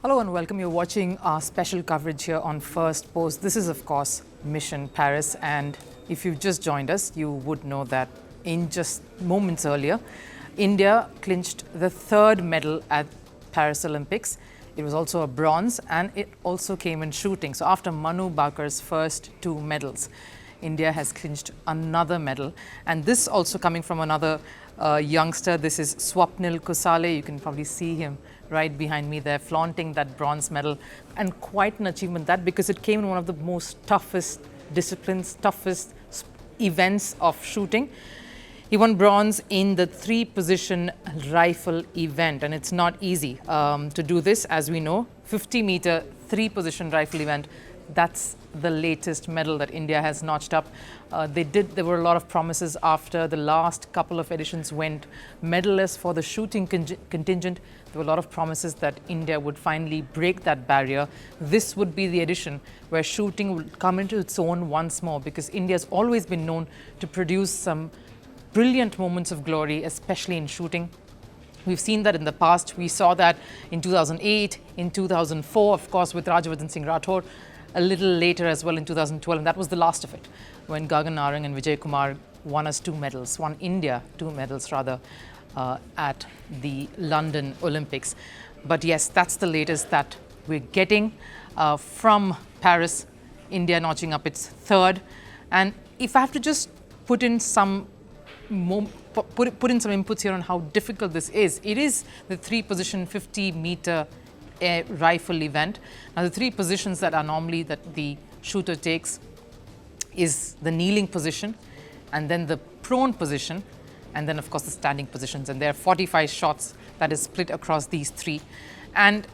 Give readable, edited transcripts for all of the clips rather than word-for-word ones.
Hello and welcome. You're watching our special coverage here on First Post. This is, of course, Mission Paris. And if you've just joined us, you would know that in just moments earlier, India clinched the third medal at Paris Olympics. It was also a bronze, and it also came in shooting. So after Manu Bakar's first two medals, India has clinched another medal. And this also coming from another youngster. This is Swapnil Kusale. You can probably see him right behind me there, flaunting that bronze medal. And quite an achievement that, because it came in one of the most toughest disciplines, toughest events of shooting. He won bronze in the three-position rifle event, and it's not easy to do this, as we know. 50-meter three-position rifle event, that's the latest medal that India has notched up. There were a lot of promises after the last couple of editions went medalless for the shooting contingent. There were a lot of promises that India would finally break that barrier. This would be the edition where shooting would come into its own once more, because India has always been known to produce some brilliant moments of glory, especially in shooting. We've seen that in the past. We saw that in 2008, in 2004, of course, with Rajyavardhan Singh Rathore, a little later as well in 2012, and that was the last of it, when Gagan Narang and Vijay Kumar won India two medals rather, at the London Olympics. But yes, that's the latest that we're getting from Paris, India notching up its third. And if I have to just put in some inputs here on how difficult this is, it is the three-position 50-meter air rifle event. Now, the three positions that are normally that the shooter takes is the kneeling position, and then the prone position, and then of course the standing positions. And there are 45 shots that is split across these three. And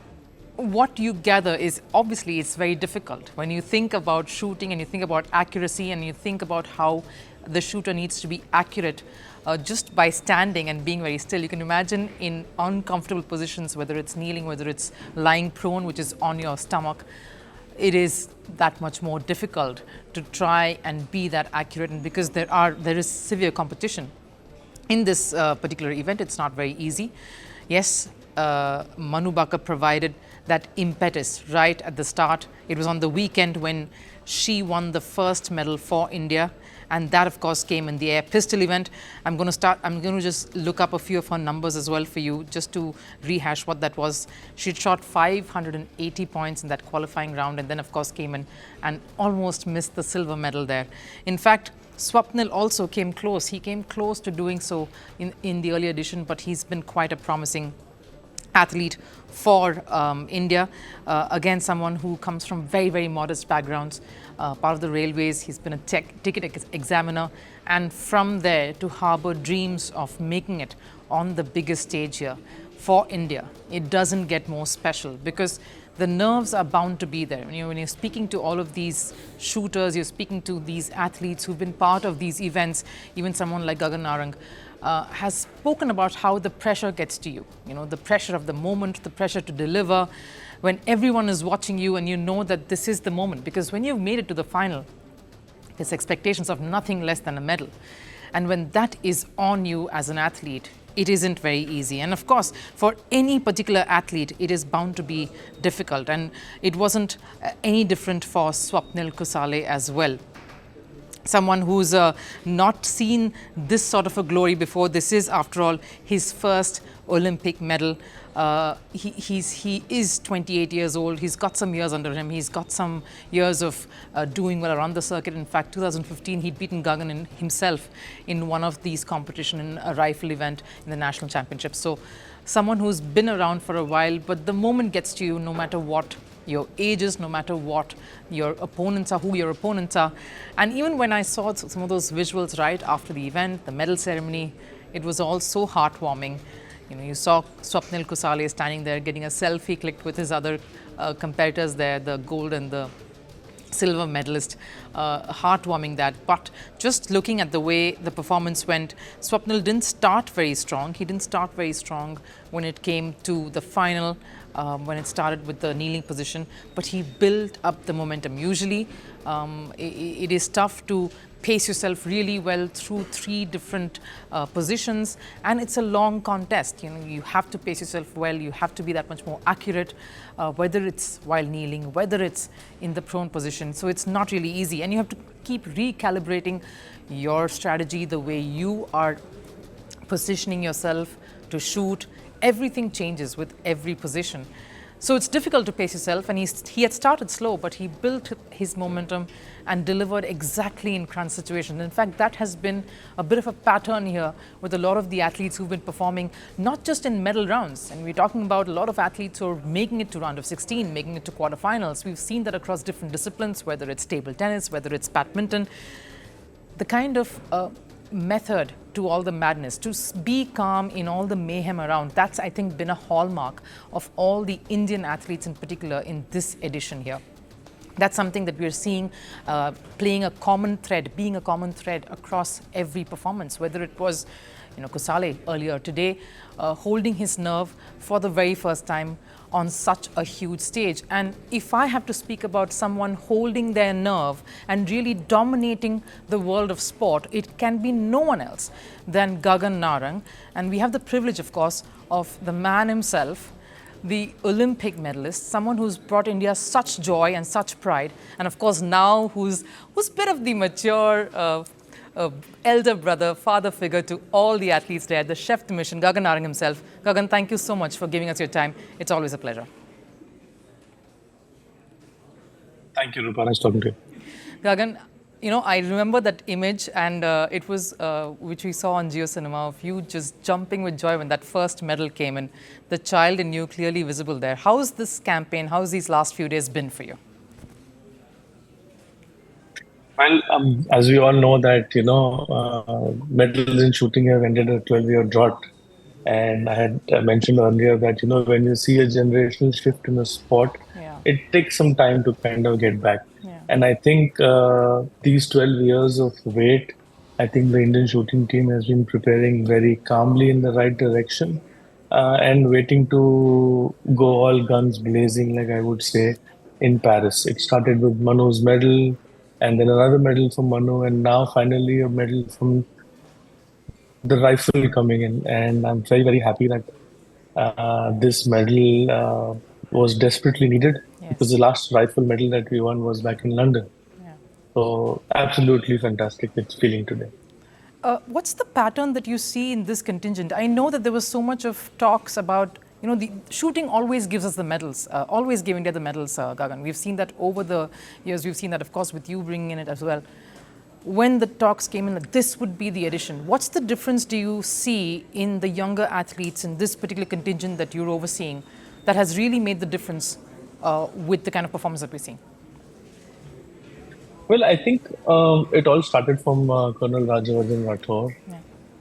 what you gather is, obviously it's very difficult when you think about shooting and you think about accuracy and you think about how the shooter needs to be accurate just by standing and being very still. You can imagine in uncomfortable positions, whether it's kneeling, whether it's lying prone, which is on your stomach, it is that much more difficult to try and be that accurate. And because there is severe competition in this particular event, it's not very easy. Yes, Manu Bakar provided that impetus right at the start. It was on the weekend when she won the first medal for India, and that of course came in the air pistol event. I'm going to just look up a few of her numbers as well for you, just to rehash what that was. She shot 580 points in that qualifying round, and then of course came in and almost missed the silver medal there. In fact, Swapnil also came close. He came close to doing so in the earlier edition, but he's been quite a promising athlete for India. Again, someone who comes from very, very modest backgrounds, part of the railways. He's been a ticket examiner, and from there to harbor dreams of making it on the biggest stage here for India. It doesn't get more special, because the nerves are bound to be there. When you're speaking to all of these shooters, you're speaking to these athletes who've been part of these events. Even someone like Gagan Narang has spoken about how the pressure gets to you. The pressure of the moment, the pressure to deliver, when everyone is watching you and you know that this is the moment. Because when you've made it to the final, there's expectations of nothing less than a medal. And when that is on you as an athlete, it isn't very easy. And of course, for any particular athlete, it is bound to be difficult. And it wasn't any different for Swapnil Kusale as well. Someone who's not seen this sort of a glory before. This is, after all, his first Olympic medal. He is 28 years old. He's got some years under him. He's got some years of doing well around the circuit. In fact, 2015, he'd beaten Gagan himself in one of these competitions, in a rifle event in the national championship. So someone who's been around for a while, but the moment gets to you no matter what your age is, no matter what your opponents are, who your opponents are. And even when I saw some of those visuals right after the event, the medal ceremony, it was all so heartwarming. You saw Swapnil Kusale standing there getting a selfie clicked with his other competitors there, the gold and the silver medalist, heartwarming that. But just looking at the way the performance went, Swapnil didn't start very strong. He didn't start very strong when it came to the final, when it started with the kneeling position, but he built up the momentum. Usually, it is tough to pace yourself really well through three different positions, and it's a long contest. You know, you have to pace yourself well, you have to be that much more accurate, whether it's while kneeling, whether it's in the prone position. So it's not really easy, and you have to keep recalibrating your strategy, the way you are positioning yourself to shoot. Everything changes with every position. So it's difficult to pace yourself, and he had started slow, but he built his momentum and delivered exactly in crunch situations. In fact, that has been a bit of a pattern here with a lot of the athletes who've been performing, not just in medal rounds. And we're talking about a lot of athletes who are making it to round of 16, making it to quarterfinals. We've seen that across different disciplines, whether it's table tennis, whether it's badminton. The kind of method to all the madness, to be calm in all the mayhem around, that's, I think, been a hallmark of all the Indian athletes in particular in this edition here. That's something that we're seeing playing a common thread, being a common thread across every performance, whether it was, Kusale earlier today, holding his nerve for the very first time on such a huge stage. And if I have to speak about someone holding their nerve and really dominating the world of sport, it can be no one else than Gagan Narang. And we have the privilege, of course, of the man himself, the Olympic medalist, someone who's brought India such joy and such pride, and of course now who's a bit of the mature elder brother, father figure to all the athletes there, the chef de mission, Gagan Narang himself. Gagan, thank you so much for giving us your time. It's always a pleasure. Thank you, Rupa. Nice talking to you. Gagan, I remember that image, and it was, which we saw on JioCinema, of you just jumping with joy when that first medal came in. The child in you clearly visible there. How's this campaign, how's these last few days been for you? Well, as we all know that, medals in shooting have ended a 12-year drought. And I had mentioned earlier that, when you see a generational shift in a sport, it takes some time to kind of get back. And I think these 12 years of wait, I think the Indian shooting team has been preparing very calmly in the right direction and waiting to go all guns blazing, like I would say, in Paris. It started with Manu's medal, and then another medal from Manu, and now finally a medal from the rifle coming in. And I'm very, very happy that this medal was desperately needed, because the last rifle medal that we won was back in London. So absolutely fantastic it's feeling today. What's the pattern that you see in this contingent? I know that there was so much of talks about, the shooting always gives us the medals, always gave India the medals, Gagan. We've seen that over the years. We've seen that, of course, with you bringing in it as well. When the talks came in that this would be the edition, what's the difference do you see in the younger athletes in this particular contingent that you're overseeing that has really made the difference with the kind of performance that we're seeing? Well, I think it all started from Colonel Rajavardhan Rathore,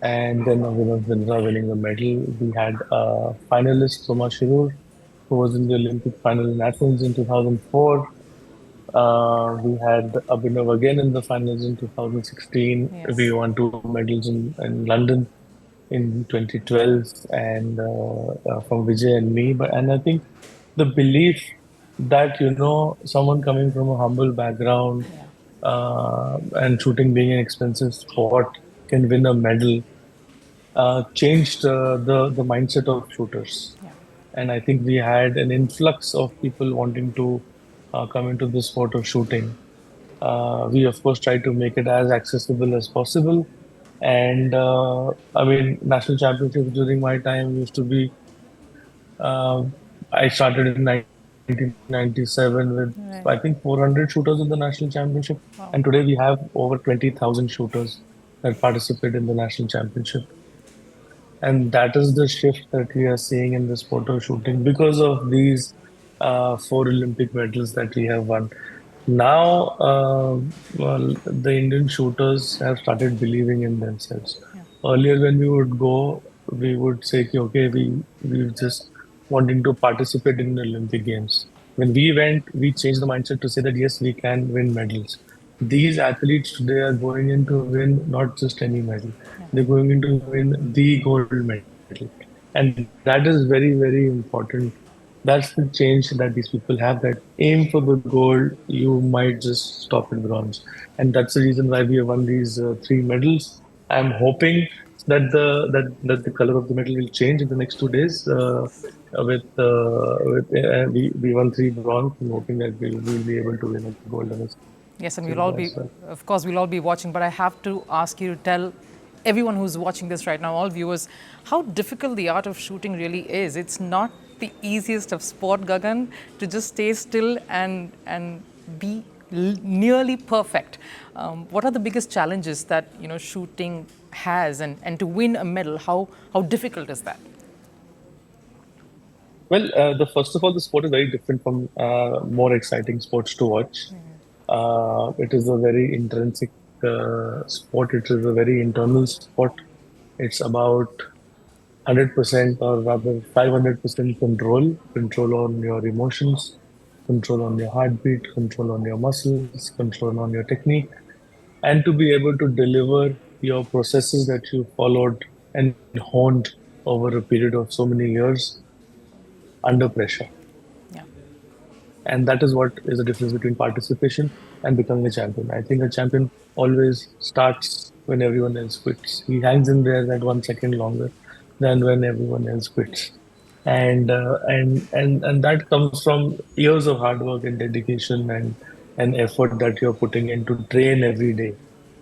and then Vindra winning the medal. We had finalist Soma Shirur, who was in the Olympic final in Athens in 2004. We had Abhinav again in the finals in 2016. We won 2 medals in London in 2012, and from Vijay and me. And I think the belief that, someone coming from a humble background and shooting being an expensive sport can win a medal changed the mindset of shooters. And I think we had an influx of people wanting to come into the sport of shooting. We, of course, tried to make it as accessible as possible. And national championships during my time used to be, I started in 1997 with, I think, 400 shooters in the national championship. Wow. And today we have over 20,000 shooters that participate in the national championship. And that is the shift that we are seeing in the sport of shooting because of these 4 Olympic medals that we have won. Now, the Indian shooters have started believing in themselves. Earlier, when we would go, we would say, okay, we just wanting to participate in the Olympic Games. When we went, we changed the mindset to say that, yes, we can win medals. These athletes today are going in to win not just any medal. They're going in to win the gold medal. And that is very, very important That's the change that these people have, that aim for the gold, you might just stop at bronze. And that's the reason why we have won these three medals. I'm hoping that the color of the medal will change in the next 2 days. We won three bronze. I'm hoping that we'll be able to win a gold and a Yes, and we'll all silver be, as well. of course, we'll all be watching. But I have to ask you to tell everyone who's watching this right now, all viewers, how difficult the art of shooting really is. It's not the easiest of sport, Gagan, to just stay still and be nearly perfect. What are the biggest challenges that shooting has, and to win a medal, how difficult is that? Well, the first of all, the sport is very different from more exciting sports to watch. It is a very intrinsic sport. It is a very internal sport. It's about 100% or rather 500% control on your emotions, control on your heartbeat, control on your muscles, control on your technique, and to be able to deliver your processes that you followed and honed over a period of so many years under pressure. Yeah. And that is what is the difference between participation and becoming a champion. I think a champion always starts when everyone else quits. He hangs in there that 1 second longer than when everyone else quits. And that comes from years of hard work and dedication and effort that you're putting in to train every day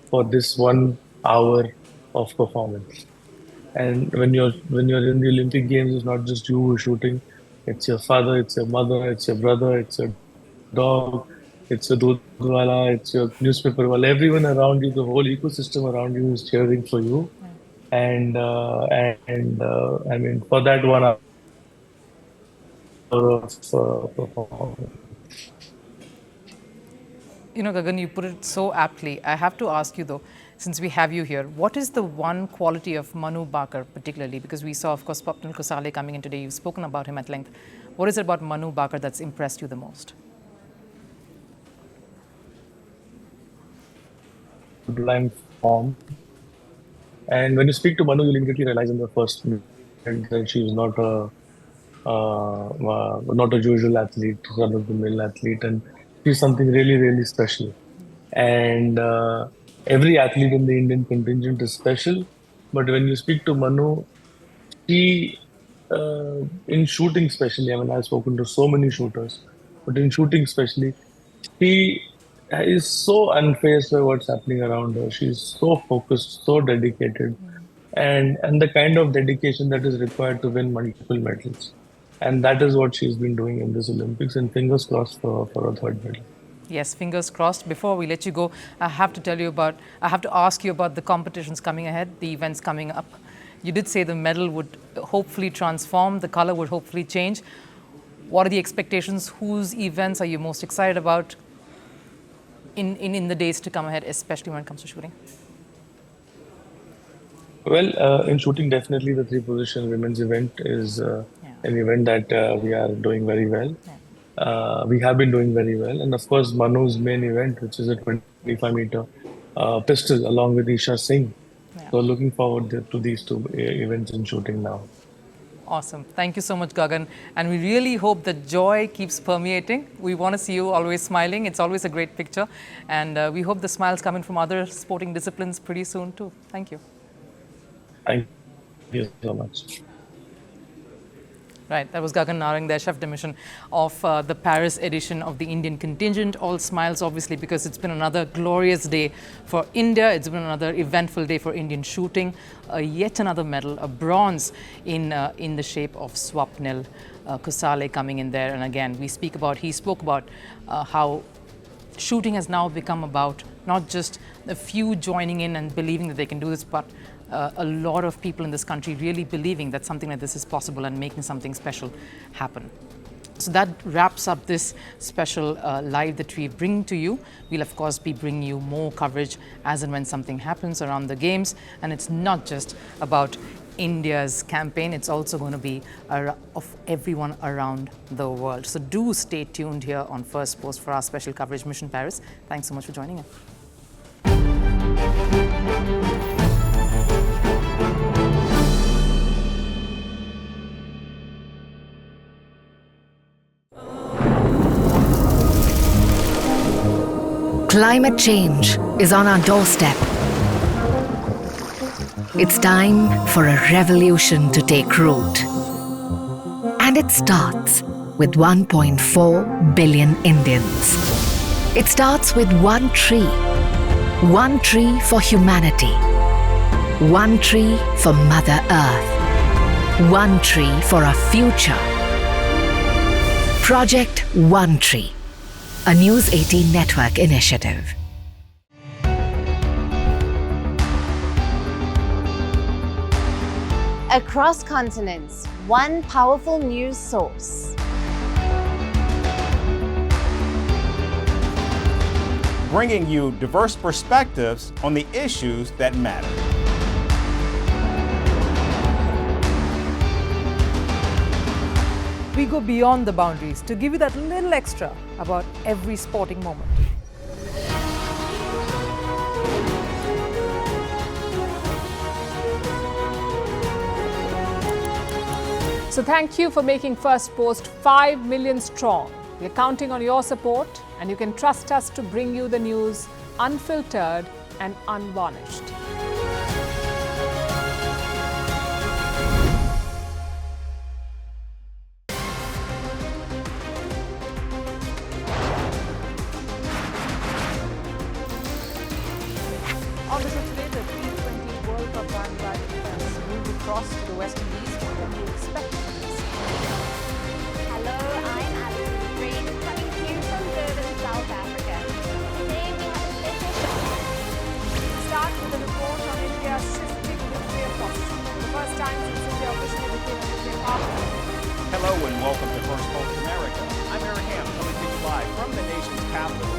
for this 1 hour of performance. And when you're in the Olympic Games, it's not just you who's shooting. It's your father, it's your mother, it's your brother, it's your dog, it's your doodh wala, it's your newspaper wala. Everyone around you, the whole ecosystem around you is cheering for you. And I mean, for that 1 hour of performance. Gagan, you put it so aptly. I have to ask you, though, since we have you here, what is the one quality of Manu Bakar particularly? Because we saw, of course, Swapnil Kusale coming in today. You've spoken about him at length. What is it about Manu Bakar that's impressed you the most? Sublime form. And when you speak to Manu, you'll immediately realize in the first minute that she's not a usual athlete, run of the mill athlete, and she's something really, really special. And every athlete in the Indian contingent is special. But when you speak to Manu, she, in shooting especially, I mean, I've spoken to so many shooters, but in shooting especially, she is so unfazed by what's happening around her. She's so focused, so dedicated, and the kind of dedication that is required to win multiple medals. And that is what she's been doing in this Olympics. And fingers crossed for a third medal. Yes, fingers crossed. Before we let you go, I have to ask you about the competitions coming ahead, the events coming up. You did say the medal would hopefully transform, the color would hopefully change. What are the expectations? Whose events are you most excited about in the days to come ahead, especially when it comes to shooting? Well, in shooting, definitely the three-position women's event is an event that we are doing very well. We have been doing very well. And of course, Manu's main event, which is a 25-meter pistol along with Isha Singh. So looking forward to these two events in shooting now. Awesome. Thank you so much, Gagan. And we really hope that joy keeps permeating. We want to see you always smiling. It's always a great picture. And we hope the smiles come in from other sporting disciplines pretty soon too. Thank you. Thank you so much. Right, that was Gagan Narang, the chef de mission of the Paris edition of the Indian contingent. All smiles, obviously, because it's been another glorious day for India. It's been another eventful day for Indian shooting. Yet another medal, a bronze in the shape of Swapnil Kusale coming in there. And again, he spoke about how shooting has now become about not just a few joining in and believing that they can do this, but a lot of people in this country really believing that something like this is possible and making something special happen. So that wraps up this special live that we bring to you. We'll, of course, be bringing you more coverage as and when something happens around the Games. And it's not just about India's campaign, it's also going to be of everyone around the world. So do stay tuned here on First Post for our special coverage, Mission Paris. Thanks so much for joining us. Climate change is on our doorstep. It's time for a revolution to take root. And it starts with 1.4 billion Indians. It starts with one tree for humanity, one tree for Mother Earth, one tree for our future. Project One Tree, a News 18 network initiative. Across continents, one powerful news source. Bringing you diverse perspectives on the issues that matter. We go beyond the boundaries to give you that little extra about every sporting moment. So thank you for making First Post 5 million strong. We're counting on your support, and you can trust us to bring you the news unfiltered and unvarnished. On the show today, the T20 World Cup bandwagon has moved across to the West Indies. What can you expect from this? Hello, I'm Alison Green, coming to you from Durban, South Africa. Today we have a special show. We'll start with a report on India's shifting nuclear posture. For the first time since India officially became a nuclear power. Hello and welcome to First Post America. I'm Eric Ham, coming to you live from the nation's capital,